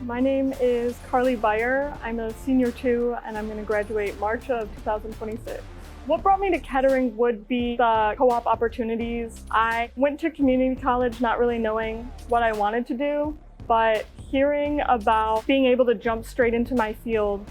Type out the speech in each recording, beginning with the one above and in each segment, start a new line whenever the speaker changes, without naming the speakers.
My name is Carly Baier. I'm a senior 2 and I'm going to graduate March of 2026. What brought me to Kettering would be the co-op opportunities. I went to community college not really knowing what I wanted to do, but hearing about being able to jump straight into my field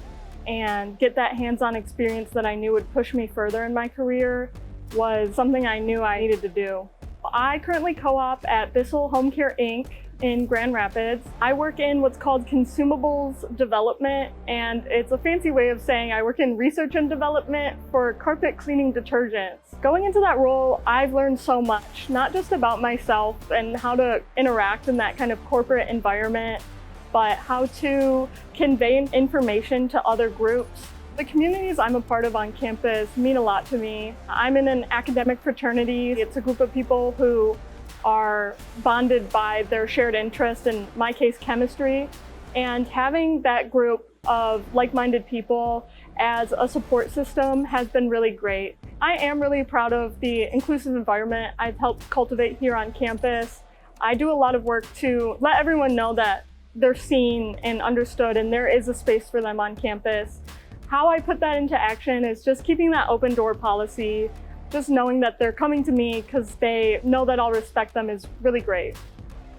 and get that hands-on experience that I knew would push me further in my career was something I knew I needed to do. I currently co-op at Bissell Home Care Inc. in Grand Rapids. I work in what's called consumables development, and it's a fancy way of saying I work in research and development for carpet cleaning detergents. Going into that role, I've learned so much, not just about myself and how to interact in that kind of corporate environment, but how to convey information to other groups. The communities I'm a part of on campus mean a lot to me. I'm in an academic fraternity. It's a group of people who are bonded by their shared interest, in my case, chemistry. And having that group of like-minded people as a support system has been really great. I am really proud of the inclusive environment I've helped cultivate here on campus. I do a lot of work to let everyone know that they're seen and understood and there is a space for them on campus. How I put that into action is just keeping that open door policy, just knowing that they're coming to me because they know that I'll respect them is really great.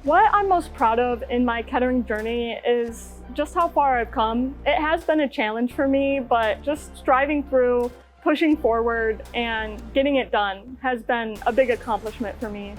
What I'm most proud of in my Kettering journey is just how far I've come. It has been a challenge for me, but just striving through, pushing forward, and getting it done has been a big accomplishment for me.